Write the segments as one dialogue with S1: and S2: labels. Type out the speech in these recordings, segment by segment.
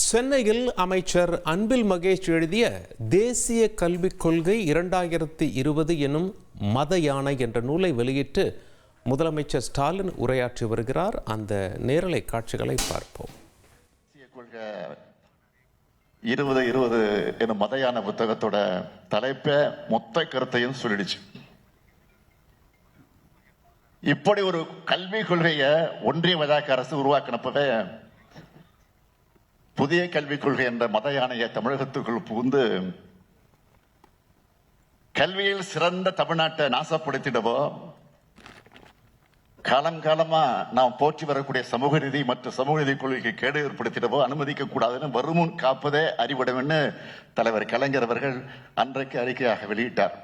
S1: சென்னையில் அமைச்சர் அன்பில் மகேஷ் எழுதிய தேசிய கல்விக் கொள்கை 2020 எனும் மத யானை என்ற நூலை வெளியிட்டு முதலமைச்சர் ஸ்டாலின் உரையாற்றி வருகிறார். அந்த நேரலை காட்சிகளை பார்ப்போம்.
S2: தேசிய கொள்கை 2020 எனும் மத யானை புத்தகத்தோட தலைப்பை மொத்த கருத்தையும் சொல்லிடுச்சு. இப்படி ஒரு கல்விக் கொள்கையை ஒன்றிய பாஜக அரசு உருவாக்கினப்பவே புதிய கல்விக் கொள்கை என்ற மத யானையை தமிழகத்துக்குள் புகுந்து கல்வியில் சிறந்த தமிழ்நாட்டை நாசப்படுத்திடவோ, காலம் காலமா நாம் போற்றி வரக்கூடிய சமூக நீதி மற்றும் சமூக நீதி கொள்கைக்கு கேடு ஏற்படுத்திடவோ அனுமதிக்க கூடாதுன்னு வருமுன் காப்பதே அறிவிடம்னு தலைவர் கலைஞர் அவர்கள் அன்றைக்கு அறிக்கையாக வெளியிட்டார்.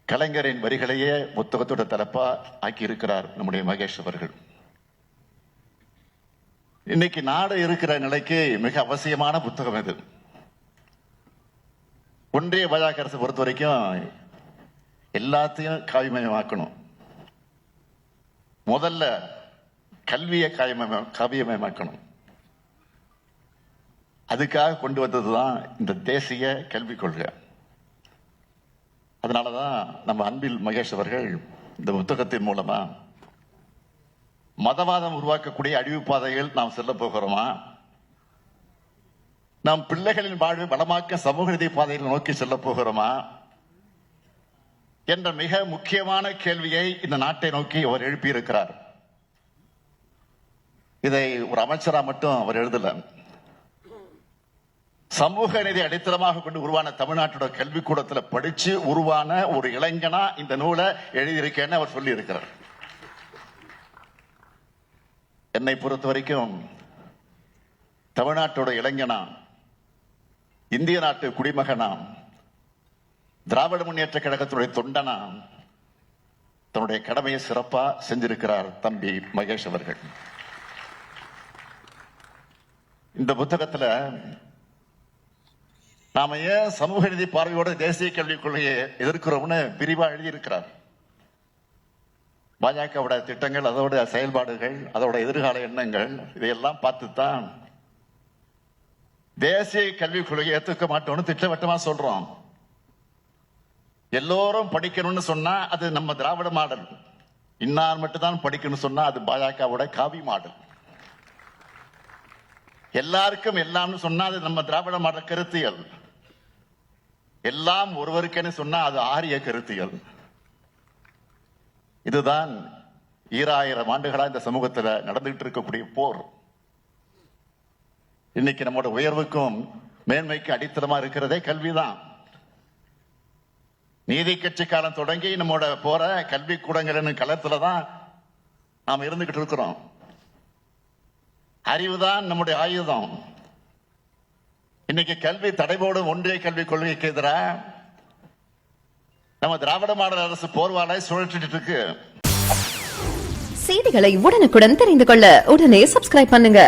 S2: கலைஞரின் வரிகளையே புத்தகத்தோட தலைப்பா ஆக்கி இருக்கிறார் நம்முடைய மகேஷ் அவர்கள். இன்னைக்கு நாடு இருக்கிற நிலைக்கு மிக அவசியமான புத்தகம் இது. ஒன்றிய பாஜக அரசு பொறுத்த வரைக்கும் எல்லாத்தையும் காவியமயமாக்கணும். முதல்ல கல்வியை காவியமயமாக்கணும். அதுக்காக கொண்டு வந்ததுதான் இந்த தேசிய கல்விக் கொள்கை. அதனாலதான் நம்ம அன்பில் மகேஷ் அவர்கள் இந்த புத்தகத்தின் மூலமா மதவாதம் உருவாக்கக்கூடிய அழிவு பாதைகள் நாம் செல்ல போகிறோமா, நம் பிள்ளைகளின் வாழ்வை வளமாக்க சமூக நீதி பாதையில் நோக்கி செல்ல போகிறோமா என்ற மிக முக்கியமான கேள்வியை இந்த நாட்டை நோக்கி அவர் எழுப்பியிருக்கிறார். இதை ஒரு அமைச்சரா மட்டும் அவர் எழுதல. சமூக நீதி அடித்தளமாக கொண்டு உருவான தமிழ்நாட்டோட கல்விக்கூடத்தில் படிச்சு உருவான ஒரு இளைஞனா இந்த நூலை எழுதியிருக்கேன்னு அவர் சொல்லி இருக்கிறார். என்னை பொறுத்த வரைக்கும் தமிழ்நாட்டோட இளைஞனா, இந்திய நாட்டு குடிமகனா, திராவிட முன்னேற்ற கழகத்துடைய தொண்டனா தன்னுடைய கடமையை சிறப்பா செஞ்சிருக்கிறார் தம்பி மகேஷ் அவர்கள். இந்த புத்தகத்துல நாம ஏன் சமூக நீதி பார்வையோட தேசிய கல்விக் கொள்கையை எதிர்க்கிறோம்னு விரிவா எழுதியிருக்கிறார். பாஜகவோட திட்டங்கள், அதோட செயல்பாடுகள், அதோட எதிர்கால எண்ணங்கள், இதையெல்லாம் பார்த்துத்தான் தேசிய கல்விக் கொள்கையை ஏற்றுக்க மாட்டோம்னு திட்டவட்டமா சொல்றோம். எல்லோரும் படிக்கணும்னு சொன்னா அது நம்ம திராவிட மாடல், இன்னார் மட்டும் தான் படிக்கணும்னு சொன்னா அது பாஜகவோட காவி மாடல், எல்லாருக்கும் எல்லாம்னு சொன்னா அது நம்ம திராவிட மாடல் கருத்தியல், எல்லாம் ஒருவருக்கேன்னு சொன்னா அது ஆரிய கருத்தியல். இதுதான் 2000 ஆண்டுகளா இந்த சமூகத்தில் நடந்துகிட்டு இருக்கக்கூடிய போர். இன்னைக்கு நம்மோட உயர்வுக்கும் மேன்மைக்கு அடித்தளமா இருக்கிறதே கல்விதான். நீதி கட்சி காலம் தொடங்கி நம்மோட போற கல்வி கூடங்கள் களத்துல தான் நாம் இருந்துகிட்டு இருக்கிறோம். அறிவுதான் நம்முடைய ஆயுதம். இன்னைக்கு கல்வி தடைபோடும் ஒன்றிய கல்விக் கொள்கைக்கு எதிராக நம்ம திராவிட மாடல் அரசு போர்வாலை சுழற்றிட்டு இருக்கு.
S3: செய்திகளை உடனுக்குடன் தெரிந்து கொள்ள உடனே சப்ஸ்கிரைப் பண்ணுங்க.